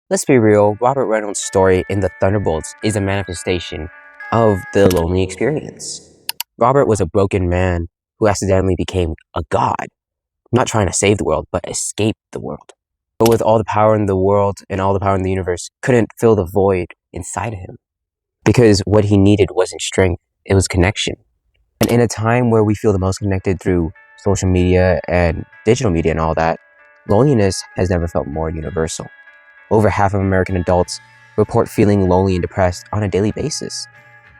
Let's be real, Robert Reynolds' story in The Thunderbolts is a manifestation of the lonely experience. Robert was a broken man who accidentally became a god, not trying to save the world, but escape the world. But with all the power in the world and all the power in the universe, couldn't fill the void inside of him. Because what he needed wasn't strength, it was connection. And in a time where we feel the most connected through social media and digital media and all that, loneliness has never felt more universal. Over half of American adults report feeling lonely and depressed on a daily basis.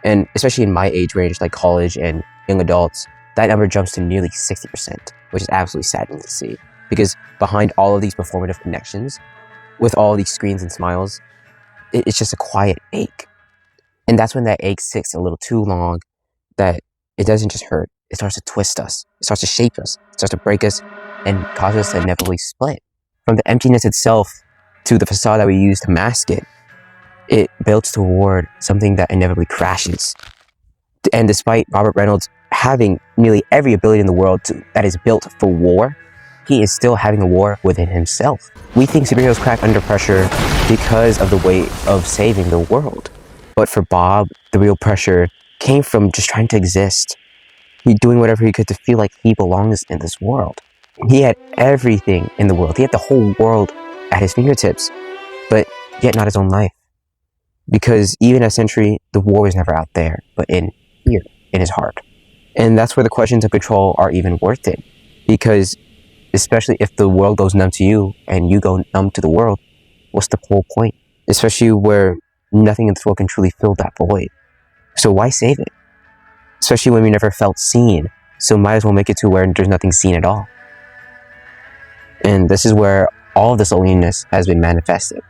And especially in my age range, like college and young adults, that number jumps to nearly 60%, which is absolutely saddening to see. Because behind all of these performative connections, with all these screens and smiles, it's just a quiet ache. And that's when that ache sits a little too long, that it doesn't just hurt, it starts to twist us, it starts to shape us, it starts to break us, and cause us to inevitably split. From the emptiness itself to the facade that we use to mask it, it builds toward something that inevitably crashes. And despite Robert Reynolds having nearly every ability in the world that is built for war, he is still having a war within himself. We think superheroes crack under pressure because of the weight of saving the world. But for Bob, the real pressure came from just trying to exist. He doing whatever he could to feel like he belongs in this world. He had everything in the world. He had the whole world at his fingertips, but yet not his own life. Because even as Sentry, the war was never out there, but in here, in his heart. And that's where the questions of control are even worth it. Because especially if the world goes numb to you and you go numb to the world, what's the whole point? Especially where nothing in this world can truly fill that void. So why save it? Especially when we never felt seen, so might as well make it to where there's nothing seen at all. And this is where all of this loneliness has been manifested.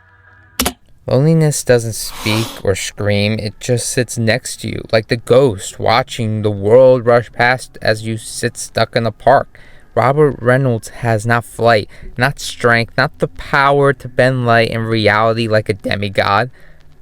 Loneliness doesn't speak or scream, it just sits next to you, like the ghost watching the world rush past as you sit stuck in a park. Robert Reynolds has not flight, not strength, not the power to bend light and reality like a demigod.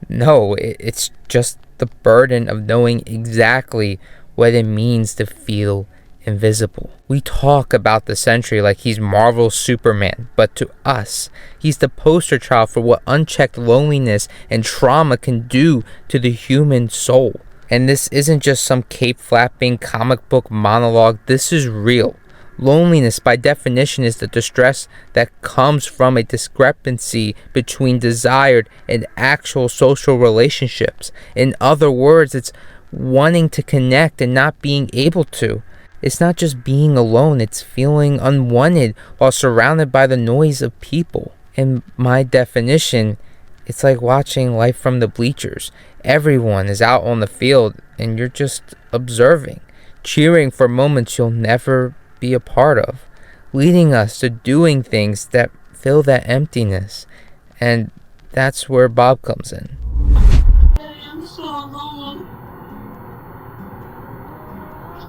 No, it's just the burden of knowing exactly what it means to feel invisible. We talk about the Sentry like he's Marvel's Superman, but to us, he's the poster child for what unchecked loneliness and trauma can do to the human soul. And this isn't just some cape-flapping comic book monologue, this is real. Loneliness, by definition, is the distress that comes from a discrepancy between desired and actual social relationships. In other words, it's wanting to connect and not being able to. It's not just being alone, it's feeling unwanted while surrounded by the noise of people. In my definition, it's like watching life from the bleachers. Everyone is out on the field and you're just observing, cheering for moments you'll never be a part of, leading us to doing things that fill that emptiness. And that's where Bob comes in. I'm so alone.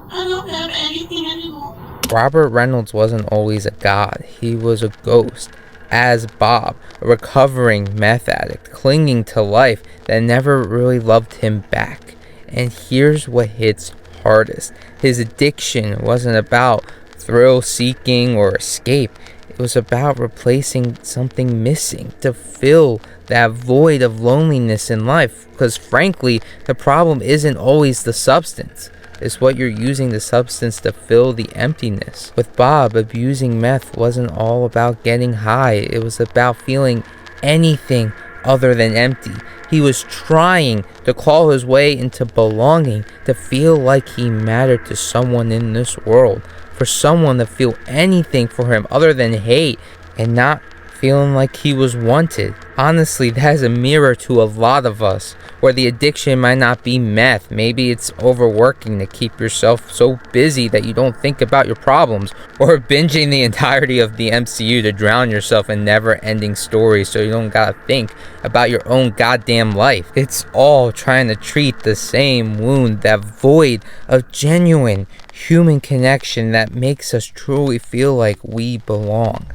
I don't have anything anymore. Robert Reynolds wasn't always a god, he was a ghost. As Bob, a recovering meth addict, clinging to life that never really loved him back. And here's what hits hardest. His addiction wasn't about thrill seeking or escape. It was about replacing something missing to fill that void of loneliness in life. Because frankly, the problem isn't always the substance. It's what you're using the substance to fill the emptiness. With Bob, abusing meth wasn't all about getting high. It was about feeling anything other than empty. He was trying to claw his way into belonging, to feel like he mattered to someone in this world, for someone to feel anything for him other than hate and not feeling like he was wanted. Honestly, that is a mirror to a lot of us, where the addiction might not be meth. Maybe it's overworking to keep yourself so busy that you don't think about your problems, or binging the entirety of the MCU to drown yourself in never-ending stories so you don't gotta think about your own goddamn life. It's all trying to treat the same wound, that void of genuine human connection that makes us truly feel like we belong.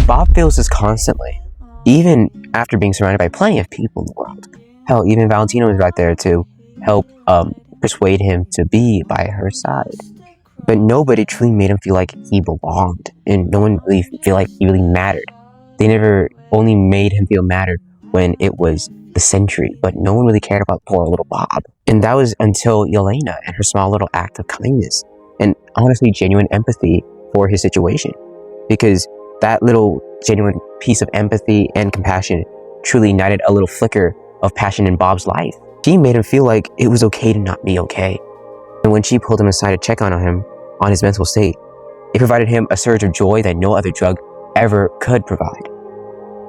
Bob feels this constantly, even after being surrounded by plenty of people in the world. Hell, even Valentino was right there to help persuade him to be by her side. But nobody truly made him feel like he belonged, and no one really feel like he really mattered. They never only made him feel mattered when it was the Sentry, but no one really cared about poor little Bob. And that was until Yelena and her small little act of kindness and honestly genuine empathy for his situation. Because that little genuine piece of empathy and compassion truly ignited a little flicker of passion in Bob's life. She made him feel like it was okay to not be okay. And when she pulled him aside to check on him, on his mental state, it provided him a surge of joy that no other drug ever could provide.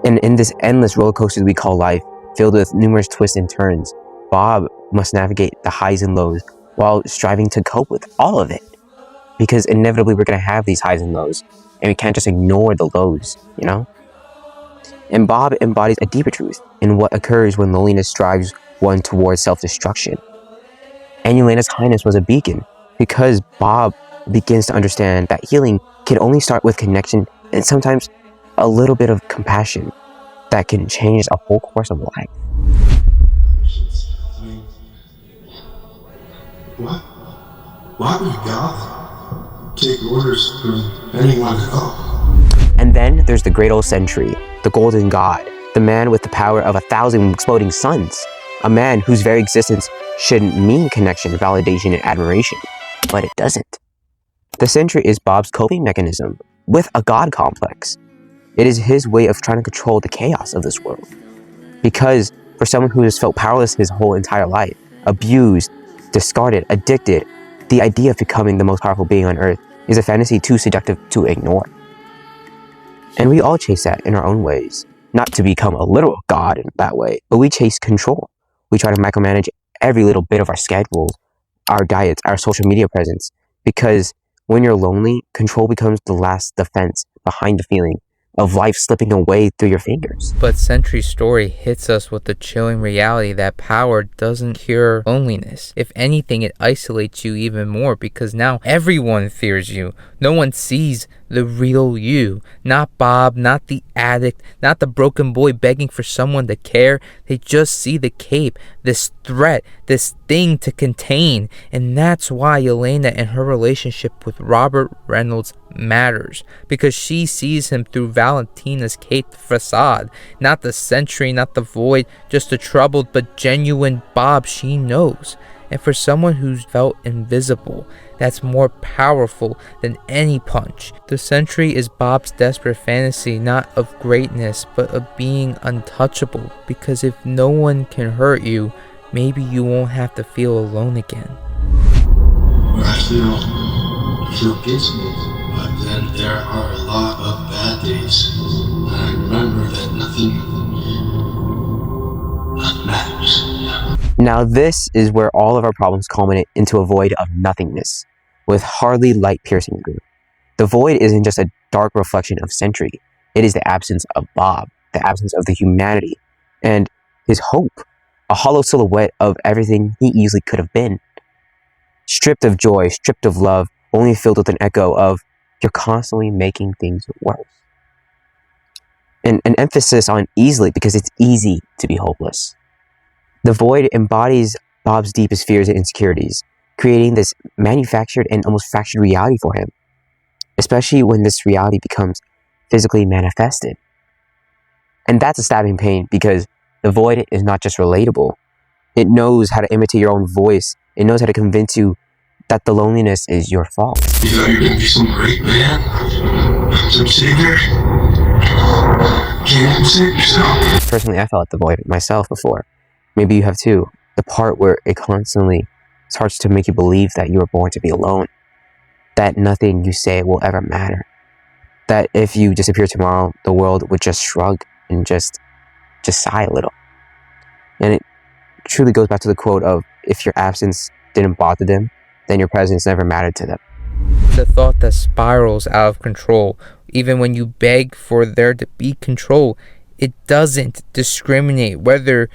And in this endless roller coaster we call life, filled with numerous twists and turns, Bob must navigate the highs and lows while striving to cope with all of it. Because inevitably we're going to have these highs and lows, and we can't just ignore the lows, you know? And Bob embodies a deeper truth in what occurs when loneliness drives one towards self-destruction. And Yelena's kindness was a beacon, because Bob begins to understand that healing can only start with connection and sometimes a little bit of compassion that can change a whole course of life. Why would God take orders from anyone at all? And then there's the great old Sentry, the golden god, the man with the power of 1,000 exploding suns, a man whose very existence shouldn't mean connection, validation, and admiration, but it doesn't. The Sentry is Bob's coping mechanism with a god complex. It is his way of trying to control the chaos of this world. Because for someone who has felt powerless his whole entire life, abused, discarded, addicted, the idea of becoming the most powerful being on earth is a fantasy too seductive to ignore. And we all chase that in our own ways. Not to become a literal god in that way, but we chase control. We try to micromanage every little bit of our schedules, our diets, our social media presence. Because when you're lonely, control becomes the last defense behind the feeling of life slipping away through your fingers. But Sentry's story hits us with the chilling reality that power doesn't cure loneliness. If anything, it isolates you even more, because now everyone fears you. No one sees the real you. Not Bob, not the addict, not the broken boy begging for someone to care. They just see the cape, this threat, this thing to contain. And that's why Yelena and her relationship with Robert Reynolds matters, because she sees him through Valentina's caped facade. Not the Sentry, not the void, just a troubled but genuine Bob she knows. And for someone who's felt invisible, that's more powerful than any punch. The Sentry is Bob's desperate fantasy, not of greatness, but of being untouchable. Because if no one can hurt you, maybe you won't have to feel alone again. I feel peaceful, but then there are a lot of bad days. And I remember that nothing matters. Now this is where all of our problems culminate into a void of nothingness, with hardly light-piercing gloom. The void isn't just a dark reflection of Sentry. It is the absence of Bob, the absence of the humanity, and his hope, a hollow silhouette of everything he easily could have been. Stripped of joy, stripped of love, only filled with an echo of, you're constantly making things worse. And an emphasis on easily, because it's easy to be hopeless. The void embodies Bob's deepest fears and insecurities, creating this manufactured and almost fractured reality for him, especially when this reality becomes physically manifested. And that's a stabbing pain, because the void is not just relatable. It knows how to imitate your own voice. It knows how to convince you that the loneliness is your fault. You thought you were going to be some great man? Some savior? Can't even save yourself. Personally, I felt the void myself before. Maybe you have too. The part where it constantly starts to make you believe that you were born to be alone. That nothing you say will ever matter. That if you disappear tomorrow, the world would just shrug and just sigh a little. And it truly goes back to the quote of, if your absence didn't bother them, then your presence never mattered to them. The thought that spirals out of control. Even when you beg for there to be control, it doesn't discriminate whether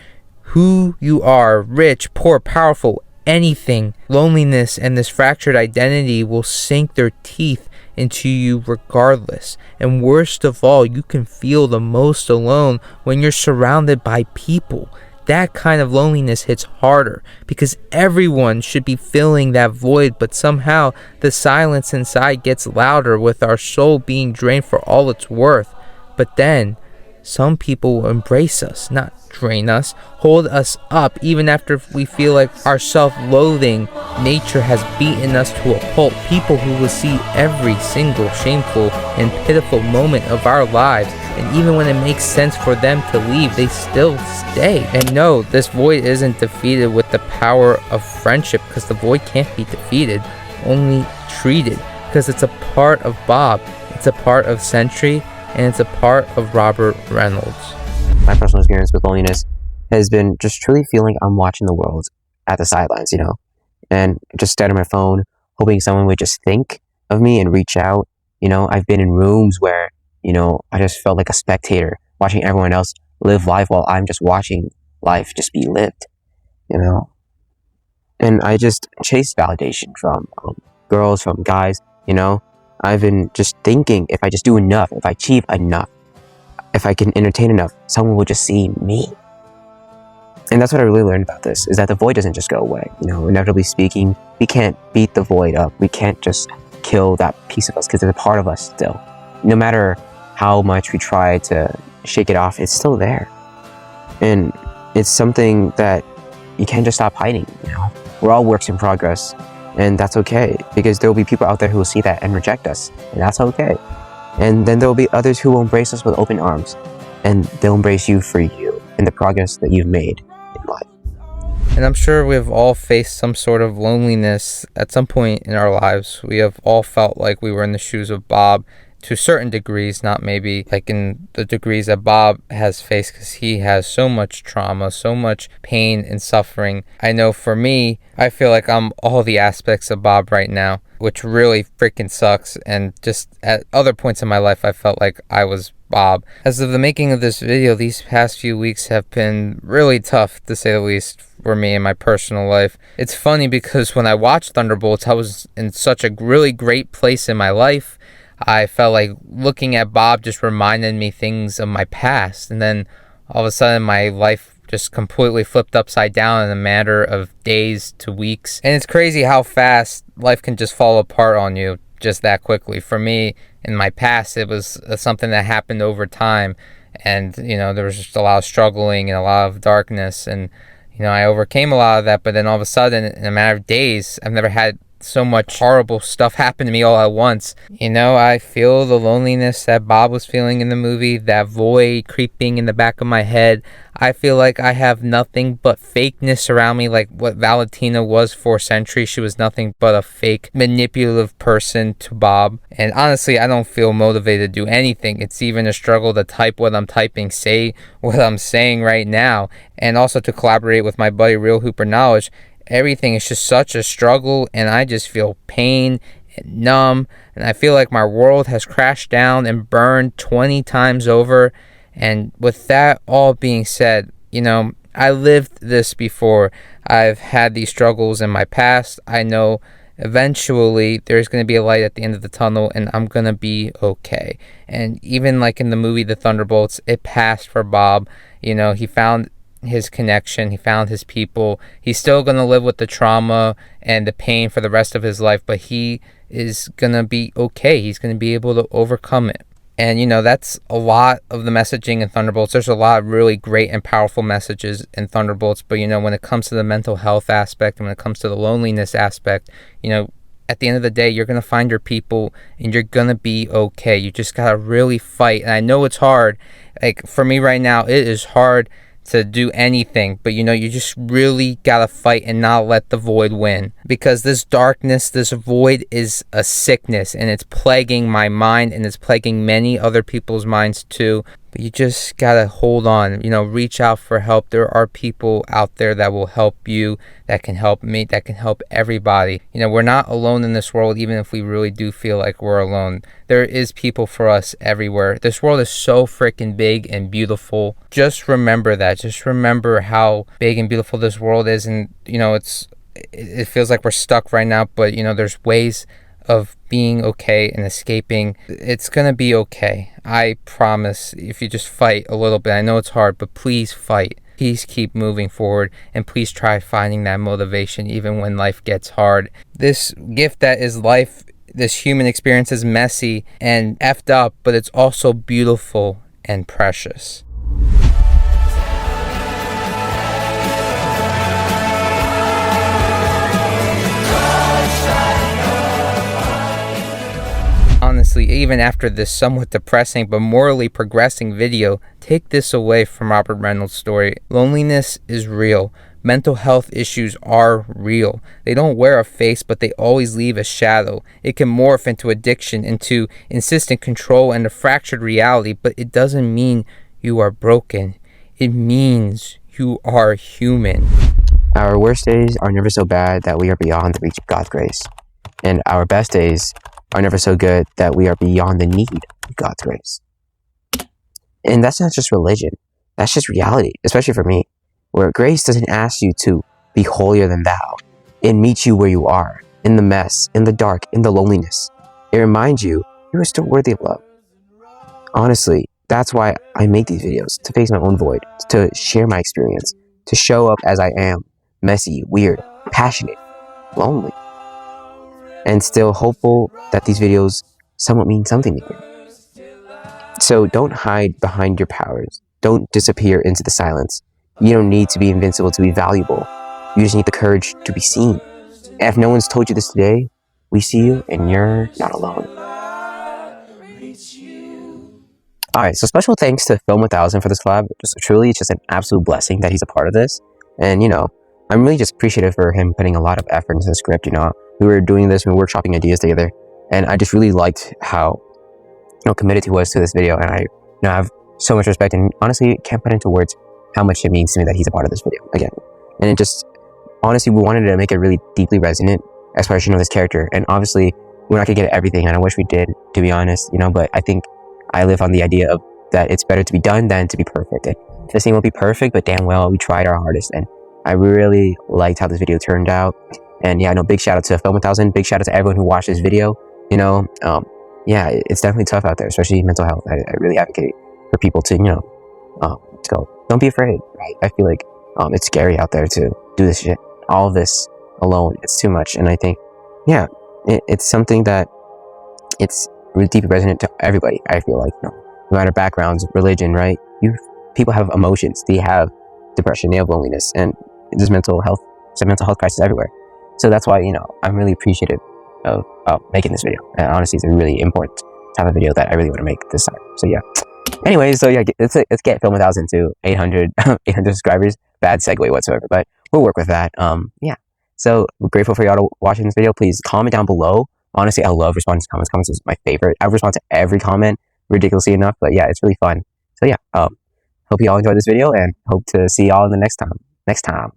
who you are, rich, poor, powerful, anything. Loneliness and this fractured identity will sink their teeth into you regardless. And worst of all, you can feel the most alone when you're surrounded by people. That kind of loneliness hits harder, because everyone should be filling that void, but somehow the silence inside gets louder, with our soul being drained for all it's worth. But then some people will embrace us, not drain us, hold us up even after we feel like our self-loathing nature has beaten us to a pulp. People who will see every single shameful and pitiful moment of our lives, and even when it makes sense for them to leave, they still stay. And no, this void isn't defeated with the power of friendship, because the void can't be defeated, only treated, because it's a part of Bob, it's a part of Sentry, and it's a part of Robert Reynolds. My personal experience with loneliness has been just truly feeling I'm watching the world at the sidelines, and just staring at my phone, hoping someone would just think of me and reach out. I've been in rooms where, I just felt like a spectator watching everyone else live life while I'm just watching life just be lived, And I just chase validation from girls, from guys, I've been just thinking if I just do enough, if I achieve enough, if I can entertain enough, someone will just see me. And that's what I really learned about this, is that the void doesn't just go away. Inevitably speaking, we can't beat the void up. We can't just kill that piece of us, because it's a part of us still. No matter how much we try to shake it off, it's still there. And it's something that you can't just stop hiding, We're all works in progress, and that's okay, because there will be people out there who will see that and reject us, and that's okay. And then there will be others who will embrace us with open arms, and they'll embrace you for you and the progress that you've made in life. And I'm sure we've all faced some sort of loneliness at some point in our lives. We have all felt like we were in the shoes of Bob to certain degrees, not maybe like in the degrees that Bob has faced, because he has so much trauma, so much pain and suffering. I know for me, I feel like I'm all the aspects of Bob right now, which really freaking sucks. And just at other points in my life, I felt like I was Bob. As of the making of this video, these past few weeks have been really tough, to say the least, for me in my personal life. It's funny because when I watched Thunderbolts, I was in such a really great place in my life. I felt like looking at Bob just reminded me things of my past, and then all of a sudden my life just completely flipped upside down in a matter of days to weeks. And it's crazy how fast life can just fall apart on you just that quickly. For me, in my past, it was something that happened over time, and there was just a lot of struggling and a lot of darkness, and I overcame a lot of that. But then all of a sudden, in a matter of days, I've never had so much horrible stuff happen to me all at once. I feel the loneliness that Bob was feeling in the movie, that void creeping in the back of my head. I feel like I have nothing but fakeness around me, like what Valentina was for Sentry. She was nothing but a fake, manipulative person to Bob. And honestly, I don't feel motivated to do anything. It's even a struggle to type what I'm typing, say what I'm saying right now, and also to collaborate with my buddy reelhooperknowledge. Everything is just such a struggle, and I just feel pain and numb, and I feel like my world has crashed down and burned 20 times over. And with that all being said, I lived this before. I've had these struggles in my past. I know eventually there's going to be a light at the end of the tunnel, and I'm going to be okay. And even like in the movie The Thunderbolts, it passed for Bob. He found his connection, he found his people. He's still going to live with the trauma and the pain for the rest of his life, but he is going to be okay. He's going to be able to overcome it. And that's a lot of the messaging in Thunderbolts. There's a lot of really great and powerful messages in Thunderbolts, but when it comes to the mental health aspect, and when it comes to the loneliness aspect, at the end of the day, you're going to find your people, and you're going to be okay. You just got to really fight. And I know it's hard. Like for me right now, it is hard to do anything, but you just really gotta fight and not let the void win, because this darkness, this void is a sickness, and it's plaguing my mind, and it's plaguing many other people's minds too. But you just gotta hold on, reach out for help. There are people out there that will help you, that can help me, that can help everybody. We're not alone in this world, even if we really do feel like we're alone. There is people for us everywhere. This world is so freaking big and beautiful. Just remember that. Just remember how big and beautiful this world is. And it feels like we're stuck right now, but there's ways of being okay and escaping. It's gonna be okay. I promise, if you just fight a little bit. I know it's hard, but please fight. Please keep moving forward, and please try finding that motivation even when life gets hard. This gift that is life, this human experience, is messy and effed up, but it's also beautiful. and precious. Honestly, even after this somewhat depressing but morally progressing video, take this away from Robert Reynolds' story. Loneliness is real. Mental health issues are real. They don't wear a face, but they always leave a shadow. It can morph into addiction, into insistent control and a fractured reality, but it doesn't mean you are broken. It means you are human. Our worst days are never so bad that we are beyond the reach of God's grace. And our best days are never so good that we are beyond the need of God's grace. And that's not just religion. That's just reality, especially for me, where grace doesn't ask you to be holier than thou. It meets you where you are, in the mess, in the dark, in the loneliness. It reminds you you are still worthy of love. Honestly, that's why I make these videos, to face my own void, to share my experience, to show up as I am, messy, weird, passionate, lonely, and still hopeful that these videos somewhat mean something to you. So don't hide behind your powers. Don't disappear into the silence. You don't need to be invincible to be valuable. You just need the courage to be seen. And if no one's told you this today, we see you and you're not alone. Alright, so special thanks to Film 1000 for this collab. It's just an absolute blessing that he's a part of this. And, I'm really just appreciative for him putting a lot of effort into the script, We were doing this, we were workshopping ideas together, and I just really liked how, committed he was to this video, and I, have so much respect, and honestly, can't put into words how much it means to me that he's a part of this video, again. And it just, honestly, we wanted to make it really deeply resonant exploration of this character, and obviously, we're not gonna get everything, and I wish we did, to be honest, but I think I live on the idea of that it's better to be done than to be perfect. And this thing won't be perfect, but damn well, we tried our hardest, and I really liked how this video turned out. And yeah, big shout out to Film 1000, big shout out to everyone who watched this video, yeah, it's definitely tough out there, especially mental health. I really advocate for people to, so don't be afraid, right? I feel like it's scary out there to do this shit, all of this alone. It's too much. And I think, yeah, it's something that it's really deeply resonant to everybody. I feel like, no matter backgrounds, religion, right? People have emotions, they have depression, they have loneliness, and there's mental health crisis everywhere. So that's why, I'm really appreciative of making this video. And honestly, it's a really important type of video that I really want to make this time. So yeah. Anyways, so yeah, let's get Film 1000 to 800 subscribers. Bad segue whatsoever, but we'll work with that. Yeah. So we're grateful for y'all watching this video. Please comment down below. Honestly, I love responding to comments. Comments is my favorite. I respond to every comment, ridiculously enough, but yeah, it's really fun. So yeah, hope you all enjoyed this video, and hope to see y'all in the next time.